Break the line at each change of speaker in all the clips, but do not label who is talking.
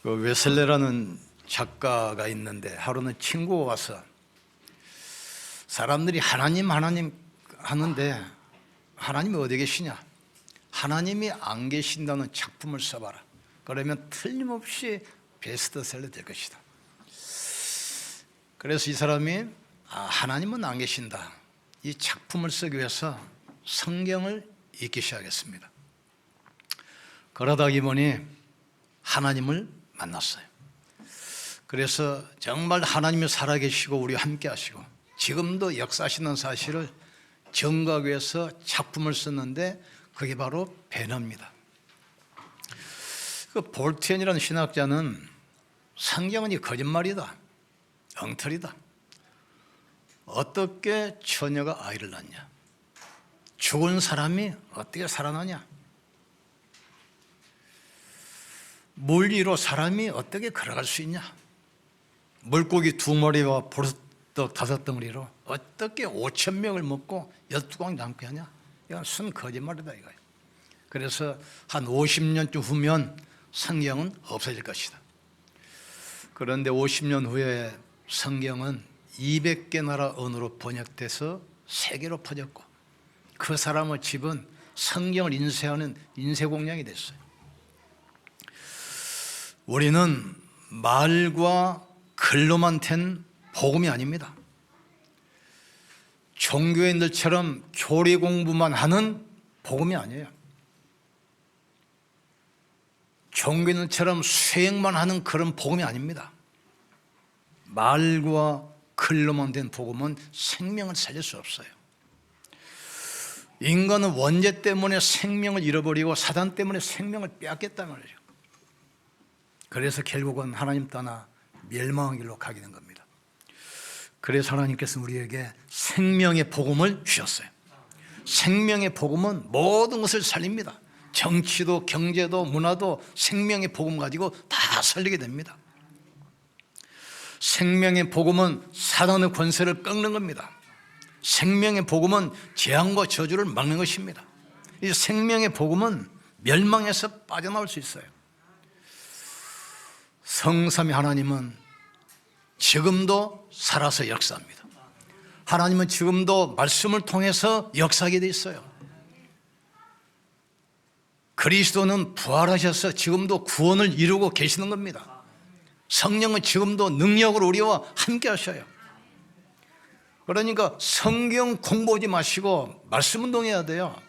그 웨슬레라는 작가가 있는데 하루는 친구가 와서 사람들이 하나님 하는데 하나님이 어디 계시냐? 하나님이 안 계신다는 작품을 써봐라. 그러면 틀림없이 베스트셀러 될 것이다. 그래서 이 사람이 하나님은 안 계신다, 이 작품을 쓰기 위해서 성경을 읽기 시작했습니다. 그러다 이번이 하나님을 만났어요. 그래서 정말 하나님이 살아계시고 우리와 함께 하시고 지금도 역사하시는 사실을 증거하기 위해서 작품을 썼는데 그게 바로 배너입니다. 그 볼티언이라는 신학자는 성경은 이 거짓말이다, 엉터리다. 어떻게 처녀가 아이를 낳냐? 죽은 사람이 어떻게 살아나냐? 물 위로 사람이 어떻게 걸어갈 수 있냐? 물고기 2마리와 보리떡 5덩어리로 어떻게 5,000명을 먹고 12광 남게 하냐? 이건 순 거짓말이다 이거예요. 그래서 한 50년쯤 후면 성경은 없어질 것이다. 그런데 50년 후에 성경은 200개 나라 언어로 번역돼서 세계로 퍼졌고 그 사람의 집은 성경을 인쇄하는 인쇄공장이 됐어요. 우리는 말과 글로만 된 복음이 아닙니다. 종교인들처럼 교리 공부만 하는 복음이 아니에요. 종교인들처럼 수행만 하는 그런 복음이 아닙니다. 말과 글로만 된 복음은 생명을 살릴 수 없어요. 인간은 원죄 때문에 생명을 잃어버리고 사단 때문에 생명을 빼앗겼단 말이에요. 그래서 결국은 하나님 떠나 멸망의 길로 가게 된 겁니다. 그래서 하나님께서 우리에게 생명의 복음을 주셨어요. 생명의 복음은 모든 것을 살립니다. 정치도 경제도 문화도 생명의 복음 가지고 다 살리게 됩니다. 생명의 복음은 사단의 권세를 꺾는 겁니다. 생명의 복음은 재앙과 저주를 막는 것입니다. 이 생명의 복음은 멸망에서 빠져나올 수 있어요. 성삼위 하나님은 지금도 살아서 역사합니다. 하나님은 지금도 말씀을 통해서 역사하게 돼 있어요. 그리스도는 부활하셔서 지금도 구원을 이루고 계시는 겁니다. 성령은 지금도 능력으로 우리와 함께 하셔요. 그러니까 성경 공부하지 마시고 말씀 운동해야 돼요.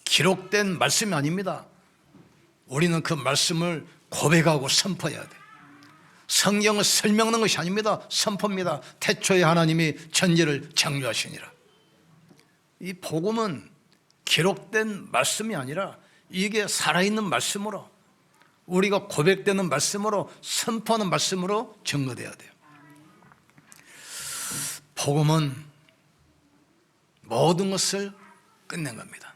기록된 말씀이 아닙니다. 우리는 그 말씀을 고백하고 선포해야 돼요. 성경은 설명하는 것이 아닙니다. 선포입니다. 태초에 하나님이 천지를 창조하시니라. 이 복음은 기록된 말씀이 아니라 이게 살아있는 말씀으로, 우리가 고백되는 말씀으로, 선포하는 말씀으로 증거돼야 돼요. 복음은 모든 것을 끝낸 겁니다.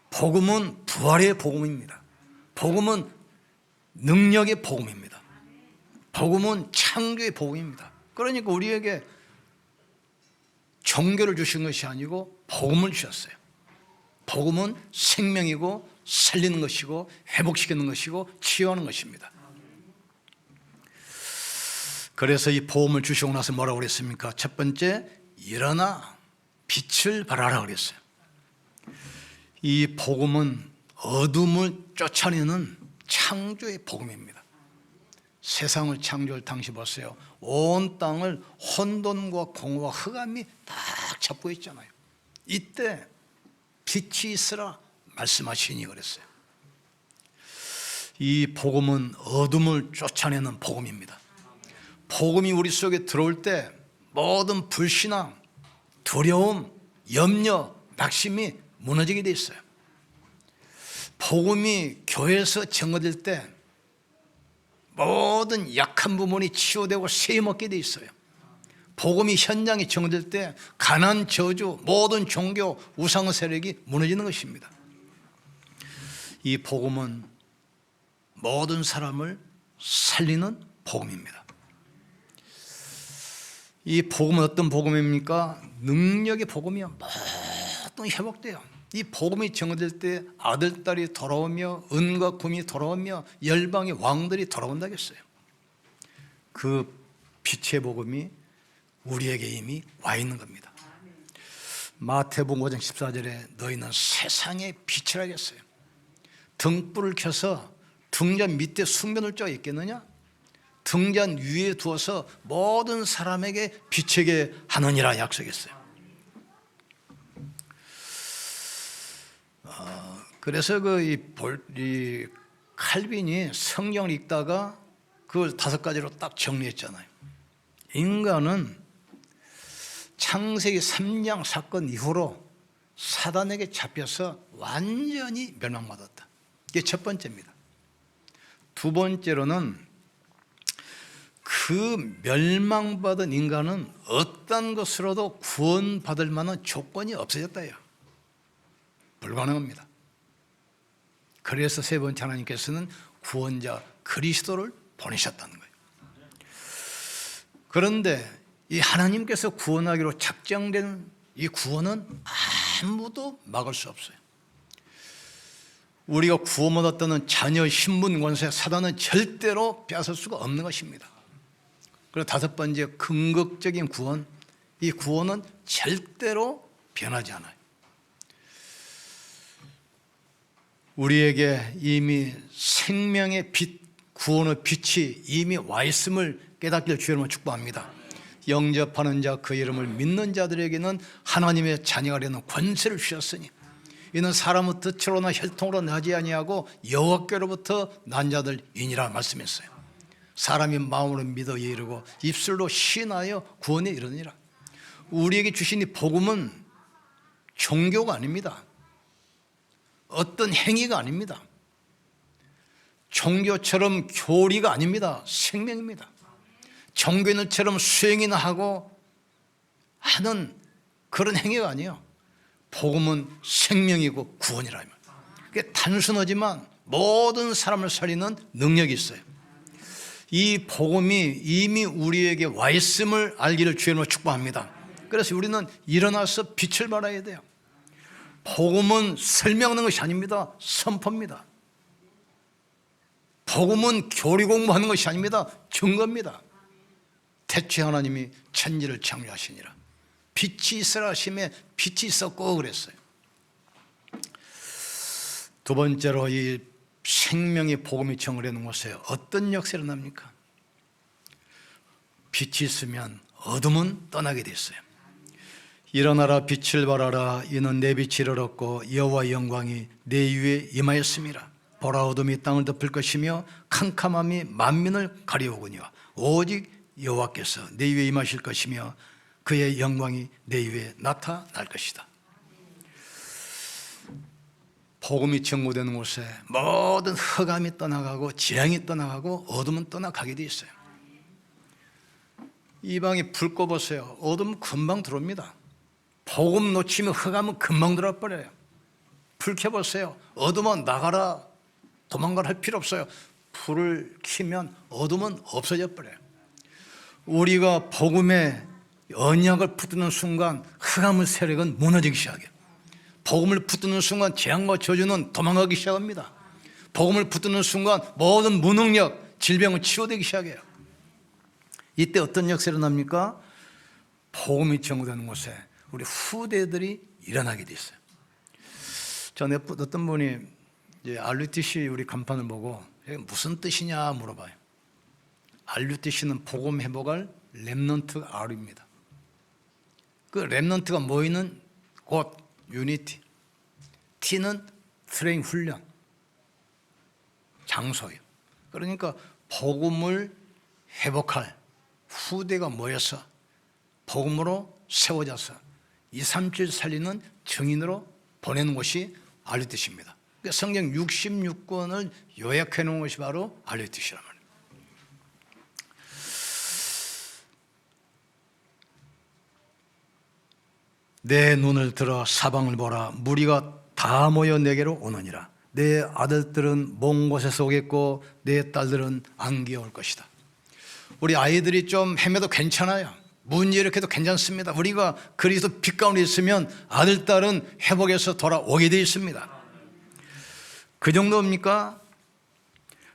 복음은 부활의 복음입니다. 복음은 능력의 복음입니다. 복음은 창조의 복음입니다. 그러니까 우리에게 종교를 주신 것이 아니고 복음을 주셨어요. 복음은 생명이고 살리는 것이고 회복시키는 것이고 치유하는 것입니다. 그래서 이 복음을 주시고 나서 뭐라고 그랬습니까? 첫 번째, 일어나 빛을 발하라 그랬어요. 이 복음은 어둠을 쫓아내는 창조의 복음입니다. 세상을 창조할 당시 보세요. 온 땅을 혼돈과 공허와 흑암이 딱 잡고 있잖아요. 이때 빛이 있으라 말씀하시니 그랬어요. 이 복음은 어둠을 쫓아내는 복음입니다. 복음이 우리 속에 들어올 때 모든 불신앙, 두려움, 염려, 낙심이 무너지게 돼 있어요. 복음이 교회에서 증거될 때 모든 약한 부분이 치유되고 세임얻게 돼 있어요. 복음이 현장에 증거될 때 가난, 저주, 모든 종교, 우상 세력이 무너지는 것입니다. 이 복음은 모든 사람을 살리는 복음입니다. 이 복음은 어떤 복음입니까? 능력의 복음이요. 모든 회복돼요. 이 복음이 증거될 때 아들, 딸이 돌아오며 은과 금이 돌아오며 열방의 왕들이 돌아온다고 했어요. 그 빛의 복음이 우리에게 이미 와 있는 겁니다. 마태복음 5장 14절에 너희는 세상의 빛이라 했어요. 등불을 켜서 등잔 밑에 숙면을 쪄 있겠느냐? 등잔 위에 두어서 모든 사람에게 비치게 하느니라 약속했어요. 그래서 이 칼빈이 성경을 읽다가 그걸 5가지로 딱 정리했잖아요. 인간은 창세기 3장 사건 이후로 사단에게 잡혀서 완전히 멸망받았다. 이게 첫 번째입니다. 두 번째로는 그 멸망받은 인간은 어떤 것으로도 구원받을 만한 조건이 없어졌다요. 불가능합니다. 그래서 세 번째 하나님께서는 구원자 그리스도를 보내셨다는 거예요. 그런데 이 하나님께서 구원하기로 작정된 이 구원은 아무도 막을 수 없어요. 우리가 구원받았다는 자녀 신분 권세 사단은 절대로 빼앗을 수가 없는 것입니다. 그리고 5번째 근극적인 구원, 이 구원은 절대로 변하지 않아요. 우리에게 이미 생명의 빛, 구원의 빛이 이미 와 있음을 깨닫기를 주의 이름으로 축복합니다. 영접하는 자, 그 이름을 믿는 자들에게는 하나님의 자녀가 되는 권세를 주셨으니 이는 사람의 뜻으로나 혈통으로 나지 아니하고 여호와께로부터 난 자들이니라 말씀했어요. 사람이 마음으로 믿어 이르고 입술로 시인하여 구원에 이르느니라. 우리에게 주신 이 복음은 종교가 아닙니다. 어떤 행위가 아닙니다. 종교처럼 교리가 아닙니다. 생명입니다. 종교인처럼 수행이나 하고 하는 그런 행위가 아니에요. 복음은 생명이고 구원이라. 그게 단순하지만 모든 사람을 살리는 능력이 있어요. 이 복음이 이미 우리에게 와 있음을 알기를 주님으로 축복합니다. 그래서 우리는 일어나서 빛을 발해야 돼요. 복음은 설명하는 것이 아닙니다. 선포입니다. 복음은 교리 공부하는 것이 아닙니다. 증거입니다. 태초에 하나님이 천지를 창조하시니라. 빛이 있으라 하심에 빛이 있었고 그랬어요. 두 번째로 이 생명의 복음이 정을해놓은 곳에 어떤 역사가 일어납니까? 빛이 있으면 어둠은 떠나게 됐어요. 일어나라 빛을 발하라 이는 내 빛이 이르렀고 여호와의 영광이 내 위에 임하였음이라. 보라 어둠이 땅을 덮을 것이며 캄캄함이 만민을 가려오거니와 오직 여호와께서 내 위에 임하실 것이며 그의 영광이 내 위에 나타날 것이다. 복음이 증거되는 곳에 모든 흑암이 떠나가고 재앙이 떠나가고 어둠은 떠나가게 돼 있어요. 이 방에 불 꺼보세요. 어둠은 금방 들어옵니다. 복음 놓치면 흑암은 금방 들어와 버려요. 불 켜보세요. 어둠은 나가라 도망가라 할 필요 없어요. 불을 켜면 어둠은 없어져 버려요. 우리가 복음의 언약을 붙드는 순간 흑암의 세력은 무너지기 시작해요. 복음을 붙드는 순간 재앙과 저주는 도망가기 시작합니다. 복음을 붙드는 순간 모든 무능력, 질병은 치료되기 시작해요. 이때 어떤 역사가 일어납니까? 복음이 전구되는 곳에 우리 후대들이 일어나게 돼 있어요. 전에 어떤 분이 이제 RUTC 우리 간판을 보고 무슨 뜻이냐 물어봐요. RUTC는 복음 회복할 렘넌트 R입니다. 그 렘넌트가 모이는 곳 유니티, T는 트레인 훈련, 장소예요. 그러니까 복음을 회복할 후대가 모여서 복음으로 세워져서 2, 3주 살리는 증인으로 보내는 것이 RUTC입니다. 그러니까 성경 66권을 요약해 놓은 것이 바로 RUTC란 말이에요. 내 눈을 들어 사방을 보라. 무리가 다 모여 내게로 오느니라. 내 아들들은 먼 곳에서 오겠고 내 딸들은 안기어 올 것이다. 우리 아이들이 좀 헤매도 괜찮아요. 문제 일으켜도 괜찮습니다. 우리가 그리스도 빛 가운데 있으면 아들, 딸은 회복해서 돌아오게 되어 있습니다. 그 정도입니까?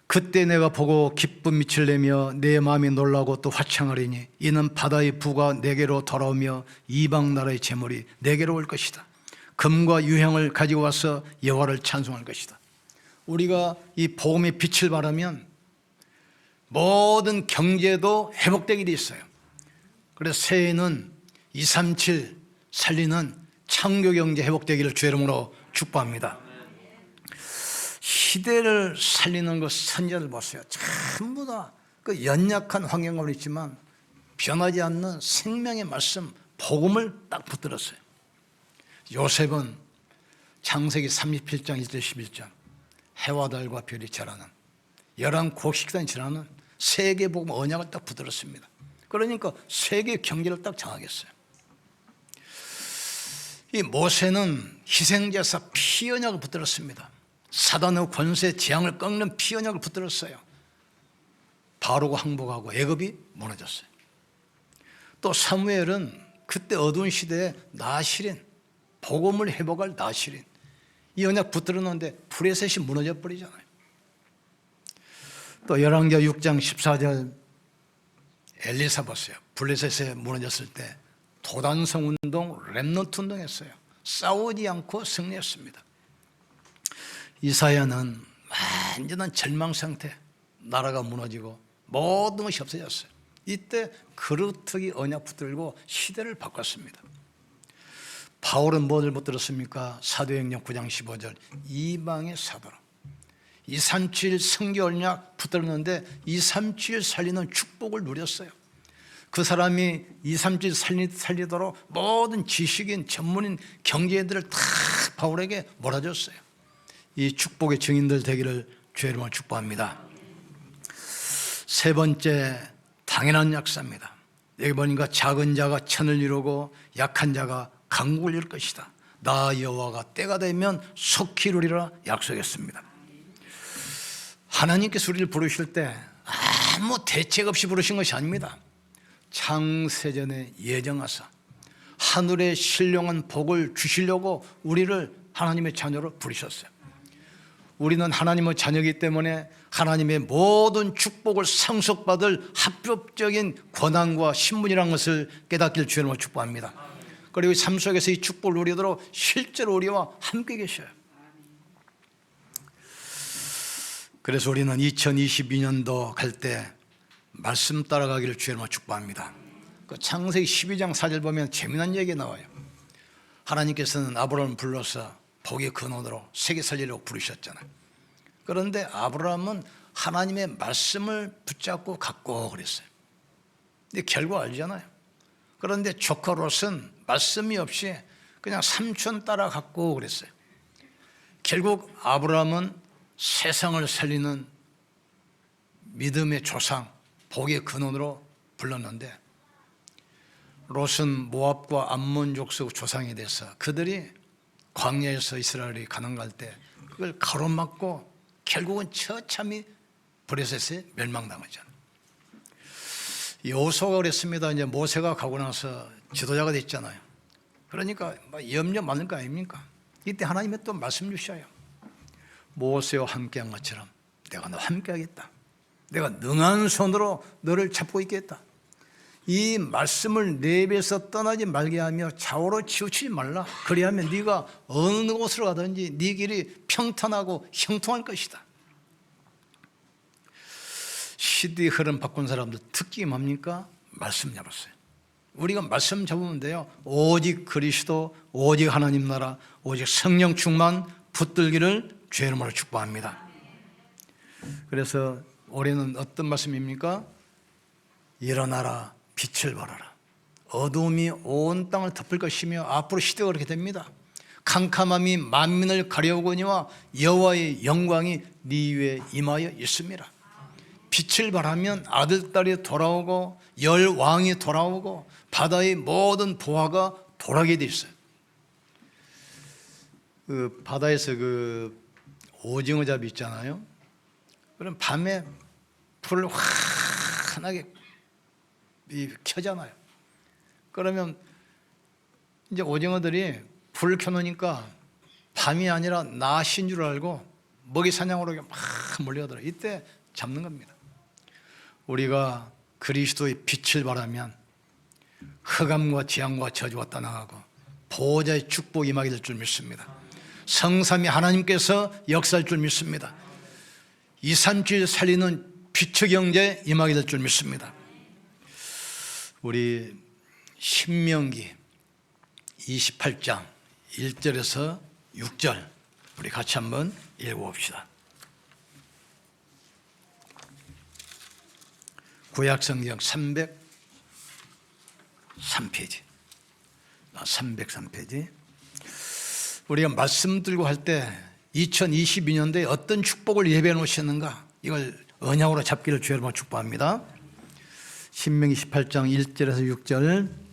그때 내가 보고 기쁜 빛을 내며 내 마음이 놀라고 또 화창하리니 이는 바다의 부가 내게로 돌아오며 이방 나라의 재물이 내게로 올 것이다. 금과 유향을 가지고 와서 여호와를 찬송할 것이다. 우리가 이 복음의 빛을 발하면 모든 경제도 회복되게 돼 있어요. 그래서 새해에는 237 살리는 창조경제 회복되기를 주의 이름으로 축복합니다. 시대를 살리는 그 선지자들 보세요. 전부 다 그 연약한 환경 가운데 있지만 변하지 않는 생명의 말씀, 복음을 딱 붙들었어요. 요셉은 창세기 37장 1절 11절 해와 달과 별이 절하는 11곡식단이 절하는 세계 복음 언약을 딱 붙들었습니다. 그러니까 세계 경제를 딱 정하겠어요. 이 모세는 희생제사 피 언약을 붙들었습니다. 사단의 권세 재앙을 꺾는 피 언약을 붙들었어요. 바로가 항복하고 애굽이 무너졌어요. 또 사무엘은 그때 어두운 시대에 나실인 복음을 회복할 나실인 이 언약 붙들었는데 브레셋이 무너져 버리잖아요. 또 열왕기하 6장 14절 엘리사 보세요. 블레셋에 무너졌을 때 도단성 운동, 렘넌트 운동했어요. 싸우지 않고 승리했습니다. 이사야는 완전한 절망 상태, 나라가 무너지고 모든 것이 없어졌어요. 이때 그루터기 언약 붙들고 시대를 바꿨습니다. 바울은 뭐를 붙들었습니까? 사도행전 9장 15절 이방의 사도로 237 성교 언약 붙들었는데 237 살리는 축복을 누렸어요. 그 사람이 237 살리도록 모든 지식인, 전문인, 경제인들을 다 바울에게 몰아줬어요. 이 축복의 증인들 되기를 주의 이름으로 축복합니다. 세 번째, 당연한 약사입니다. 여기 보니까 작은 자가 천을 이루고 약한 자가 강국을 이룰 것이다. 나 여호와가 때가 되면 속히 이루리라 약속했습니다. 하나님께서 우리를 부르실 때 아무 대책 없이 부르신 것이 아닙니다. 창세전에 예정하사 하늘의 신령한 복을 주시려고 우리를 하나님의 자녀로 부르셨어요. 우리는 하나님의 자녀이기 때문에 하나님의 모든 축복을 상속받을 합법적인 권한과 신분이라는 것을 깨닫기를 주의 이름으로 축복합니다. 그리고 삶 속에서 이 축복을 누리도록 실제로 우리와 함께 계셔요. 그래서 우리는 2022년도 갈 때 말씀 따라가기를 주의 이름으로 축복합니다. 그 창세기 12장 4절 보면 재미난 얘기가 나와요. 하나님께서는 아브라함을 불러서 복의 근원으로 세계 살리려고 부르셨잖아요. 그런데 아브라함은 하나님의 말씀을 붙잡고 갖고 그랬어요. 근데 결과 알잖아요. 그런데 조카 롯은 말씀이 없이 그냥 삼촌 따라 갖고 그랬어요. 결국 아브라함은 세상을 살리는 믿음의 조상, 복의 근원으로 불렀는데 롯은 모압과 암몬 족속 조상이 돼서 그들이 광야에서 이스라엘이 가난할 때 그걸 가로막고 결국은 처참히 브레셋에 멸망당하잖아요. 여호수아가 그랬습니다. 이제 모세가 가고 나서 지도자가 됐잖아요. 그러니까 염려 많을 거 아닙니까? 이때 하나님이 또 말씀 주셔요. 모세와 함께한 것처럼 내가 너와 함께하겠다. 내가 능한 손으로 너를 잡고 있겠다. 이 말씀을 내 입에서 떠나지 말게 하며 좌우로 치우치지 말라. 그리하면 네가 어느 곳으로 가든지 네 길이 평탄하고 형통할 것이다. 시대의 흐름 바꾼 사람들 특징이 뭡니까? 말씀 잡았어요. 우리가 말씀 잡으면 돼요. 오직 그리스도, 오직 하나님 나라, 오직 성령 충만 붙들기를 주의 이름으로 축복합니다. 그래서 올해는 어떤 말씀입니까? 일어나라, 빛을 발하라. 어두움이 온 땅을 덮을 것이며 앞으로 시대가 그렇게 됩니다. 캄캄함이 만민을 가려오거니와 여호와의 영광이 네 위에 임하여 있습니다. 빛을 발하면 아들, 딸이 돌아오고 열왕이 돌아오고 바다의 모든 보화가 돌아오게 돼 있어요. 그 바다에서 그 오징어 잡이 있잖아요. 그럼 밤에 불을 환하게 켜잖아요. 그러면 이제 오징어들이 불을 켜놓으니까 밤이 아니라 낮인 줄 알고 먹이 사냥으로 막 몰려들어. 이때 잡는 겁니다. 우리가 그리스도의 빛을 바라면 흑암과 재앙과 저주가 떠나가고 보호자의 축복이 임하게 될 줄 믿습니다. 성삼위 하나님께서 역사할 줄 믿습니다. 237 살리는 빛의 경제 임하게 될 줄 믿습니다. 우리 신명기 28장 1절에서 6절 우리 같이 한번 읽어봅시다. 구약성경 303페이지 303페이지 우리가 말씀 들고 할 때 2022년도에 어떤 축복을 예배해 놓으셨는가 이걸 언약으로 잡기를 주의 이름으로 축복합니다. 신명기 18장 1절에서 6절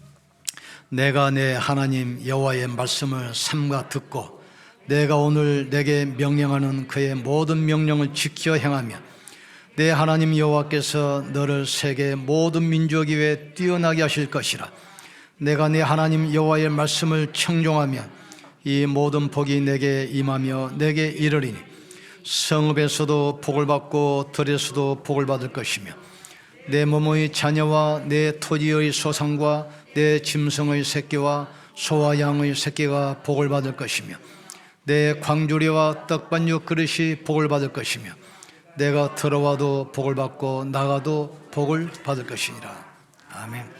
내가 내 하나님 여호와의 말씀을 삼가 듣고 내가 오늘 내게 명령하는 그의 모든 명령을 지켜 행하며 내 하나님 여호와께서 너를 세계 모든 민족 위에 뛰어나게 하실 것이라. 내가 내 하나님 여호와의 말씀을 청종하며 이 모든 복이 내게 임하며 내게 이르리니 성읍에서도 복을 받고 들에서도 복을 받을 것이며 내 몸의 자녀와 내 토지의 소산과 내 짐승의 새끼와 소와 양의 새끼가 복을 받을 것이며 내 광주리와 떡반죽 그릇이 복을 받을 것이며 내가 들어와도 복을 받고 나가도 복을 받을 것이니라. 아멘.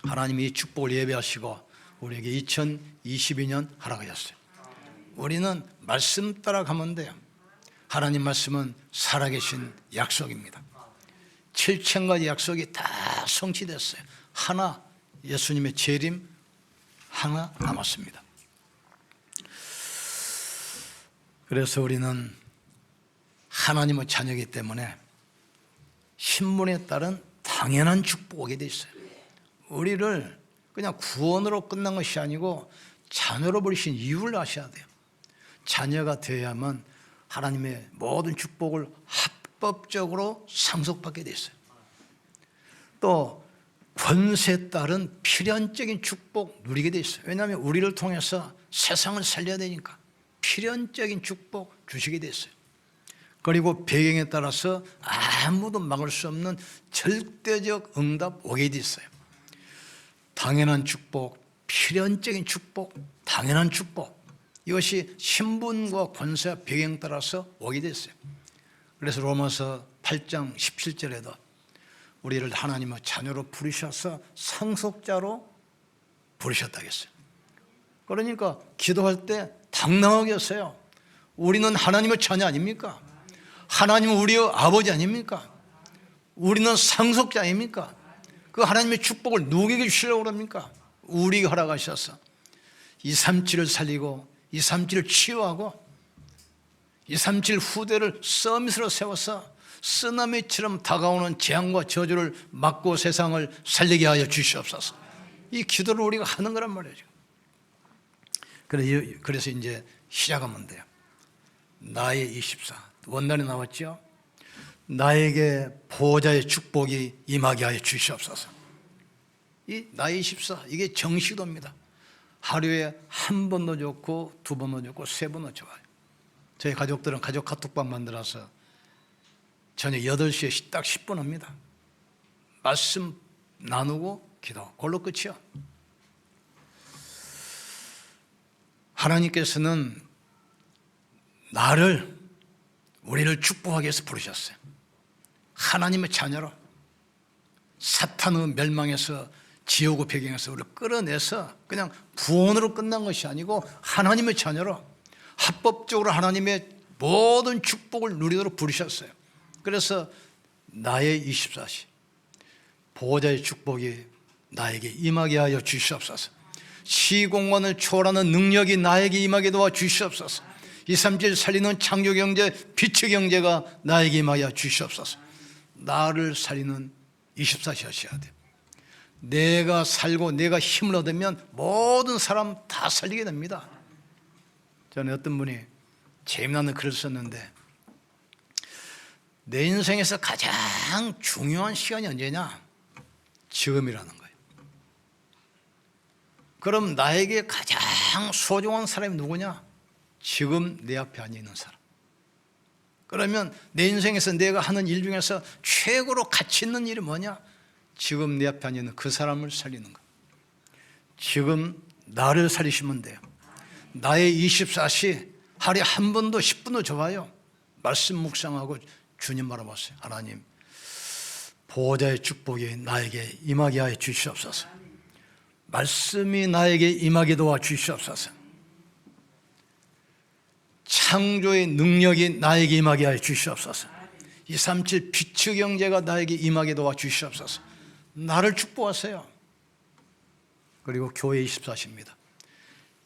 하나님이 이 축복을 예배하시고 우리에게 2022년 허락하셨어요. 우리는 말씀 따라 가면 돼요. 하나님 말씀은 살아계신 약속입니다. 7,000가지 약속이 다 성취됐어요. 하나 예수님의 재림 하나 남았습니다. 그래서 우리는 하나님의 자녀이기 때문에 신분에 따른 당연한 축복이 오게 돼 있어요. 우리를 그냥 구원으로 끝난 것이 아니고 자녀로 부르신 이유를 아셔야 돼요. 자녀가 되어야만 하나님의 모든 축복을 합법적으로 상속받게 돼 있어요. 또 권세에 따른 필연적인 축복 누리게 돼 있어요. 왜냐하면 우리를 통해서 세상을 살려야 되니까 필연적인 축복 주시게 돼 있어요. 그리고 배경에 따라서 아무도 막을 수 없는 절대적 응답 오게 돼 있어요. 당연한 축복, 필연적인 축복, 당연한 축복 이것이 신분과 권세와 배경 따라서 오게 됐어요. 그래서 로마서 8장 17절에도 우리를 하나님의 자녀로 부르셔서 상속자로 부르셨다고 했어요. 그러니까 기도할 때 당당하게 하세요. 우리는 하나님의 자녀 아닙니까? 하나님은 우리의 아버지 아닙니까? 우리는 상속자 아닙니까? 그 하나님의 축복을 누구에게 주시려고 그럽니까? 우리에게 허락하셔서 237을 살리고 237을 치유하고 237 후대를 서밋으로 세워서 쓰나미처럼 다가오는 재앙과 저주를 막고 세상을 살리게 하여 주시옵소서. 이 기도를 우리가 하는 거란 말이죠. 그래서 이제 시작하면 돼요. 나의 24 원단에 나왔죠. 나에게 보호자의 축복이 임하게 하여 주시옵소서. 이 나의 24 이게 정시도입니다. 하루에 한 번도 좋고 두 번도 좋고 세 번도 좋아요. 저희 가족들은 가족 카톡방 만들어서 저녁 8시에 딱 10분 합니다. 말씀 나누고 기도 그걸로 끝이요. 하나님께서는 우리를 축복하기 위해서 부르셨어요. 하나님의 자녀로 사탄의 멸망에서 지옥의 배경에서 우리를 끌어내서 그냥 구원으로 끝난 것이 아니고 하나님의 자녀로 합법적으로 하나님의 모든 축복을 누리도록 부르셨어요. 그래서 나의 24시 보호자의 축복이 나에게 임하게 하여 주시옵소서. 시공간을 초월하는 능력이 나에게 임하게 도와 주시옵소서. 237 살리는 창조경제 빛의 경제가 나에게 임하게 하여 주시옵소서. 나를 살리는 24시 하셔야 돼요. 내가 살고 내가 힘을 얻으면 모든 사람 다 살리게 됩니다. 저는 어떤 분이 재미나는 글을 썼는데 내 인생에서 가장 중요한 시간이 언제냐? 지금이라는 거예요. 그럼 나에게 가장 소중한 사람이 누구냐? 지금 내 앞에 앉아 있는 사람. 그러면 내 인생에서 내가 하는 일 중에서 최고로 가치 있는 일이 뭐냐? 지금 내 앞에 앉아 있는 그 사람을 살리는 것. 지금 나를 살리시면 돼요. 나의 24시 하루에 한 번도 10분도 좋아요. 말씀 묵상하고 주님 바라봤어요. 하나님, 보호자의 축복이 나에게 임하게 하여 주시옵소서. 말씀이 나에게 임하게 도와 주시옵소서. 창조의 능력이 나에게 임하게 하여 주시옵소서. 237 빛의 경제가 나에게 임하게 도와 주시옵소서. 나를 축복하세요. 그리고 교회 24시입니다.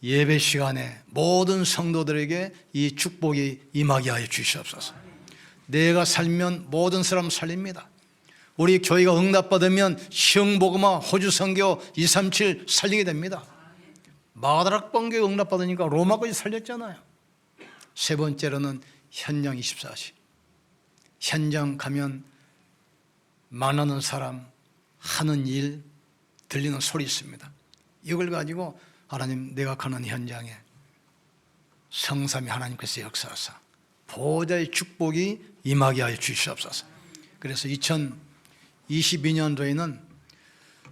예배 시간에 모든 성도들에게 이 축복이 임하게 하여 주시옵소서. 내가 살면 모든 사람 살립니다. 우리 교회가 응답받으면 시흥복음화 호주선교 237 살리게 됩니다. 마가다락 번교회 응답받으니까 로마까지 살렸잖아요. 세 번째로는 현장 24시. 현장 가면 만나는 사람, 하는 일, 들리는 소리 있습니다. 이걸 가지고 하나님, 내가 가는 현장에 성삼위 하나님께서 역사하사 보호자의 축복이 임하게 하여 주시옵소서. 그래서 2022년도에는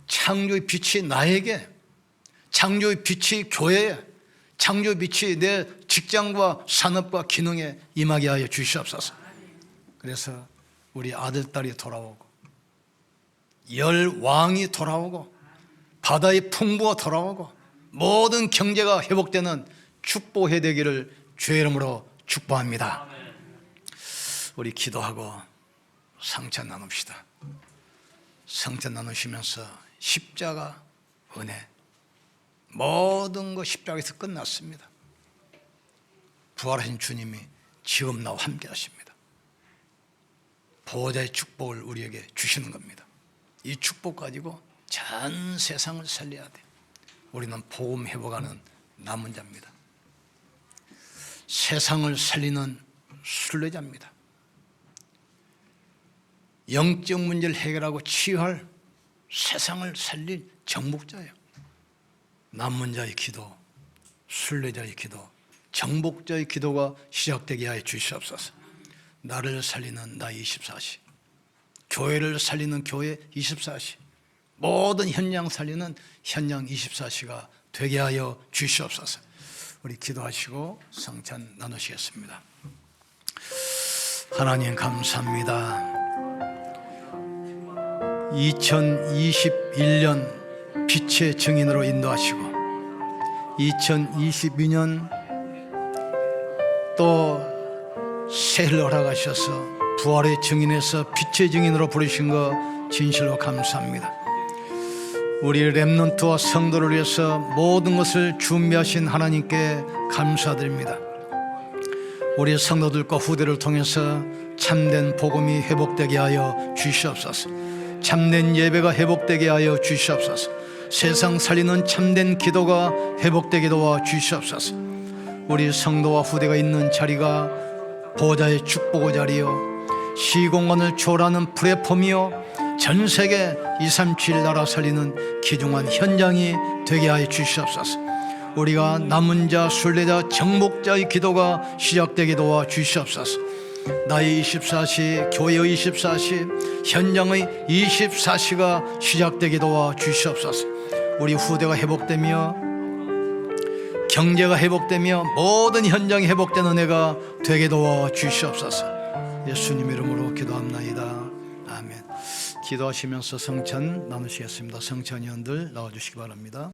창조의 빛이 나에게, 창조의 빛이 교회에, 창조의 빛이 내 직장과 산업과 기능에 임하게 하여 주시옵소서. 그래서 우리 아들, 딸이 돌아오고 열왕이 돌아오고 바다의 풍부가 돌아오고 모든 경제가 회복되는 축복해 되기를 주의 이름으로 축복합니다. 우리 기도하고 성찬 나눕시다. 성찬 나누시면서 십자가 은혜, 모든 것 십자가에서 끝났습니다. 부활하신 주님이 지금 나와 함께 하십니다. 보호자의 축복을 우리에게 주시는 겁니다. 이 축복 가지고 전 세상을 살려야 돼요. 우리는 복음 회복하는 남은 자입니다. 세상을 살리는 순례자입니다. 영적 문제를 해결하고 치유할 세상을 살릴 정복자예요. 남은 자의 기도, 순례자의 기도, 정복자의 기도가 시작되게 하여 주시옵소서. 나를 살리는 나 24시, 교회를 살리는 교회 24시, 모든 현장 살리는 현장 24시가 되게 하여 주시옵소서. 우리 기도하시고 성찬 나누시겠습니다. 하나님 감사합니다. 2021년 빛의 증인으로 인도하시고 2022년 또 새해를 허락하셔서 부활의 증인에서 빛의 증인으로 부르신 것 진실로 감사합니다. 우리 렘넌트와 성도를 위해서 모든 것을 준비하신 하나님께 감사드립니다. 우리 성도들과 후대를 통해서 참된 복음이 회복되게 하여 주시옵소서. 참된 예배가 회복되게 하여 주시옵소서. 세상 살리는 참된 기도가 회복되게 도와 주시옵소서. 우리 성도와 후대가 있는 자리가 보호자의 축복의 자리요, 시공간을 초월하는 플랫폼이요, 전 세계 237 나라 살리는 귀중한 현장이 되게 하여 주시옵소서. 우리가 남은 자, 순례자, 정복자의 기도가 시작되게 도와 주시옵소서. 나의 24시, 교회의 24시, 현장의 24시가 시작되게 도와 주시옵소서. 우리 후대가 회복되며 경제가 회복되며 모든 현장이 회복되는 은혜가 되게 도와 주시옵소서. 예수님 이름으로 기도합나이다. 아멘. 기도하시면서 성찬 나누시겠습니다. 성찬위원들 나와주시기 바랍니다.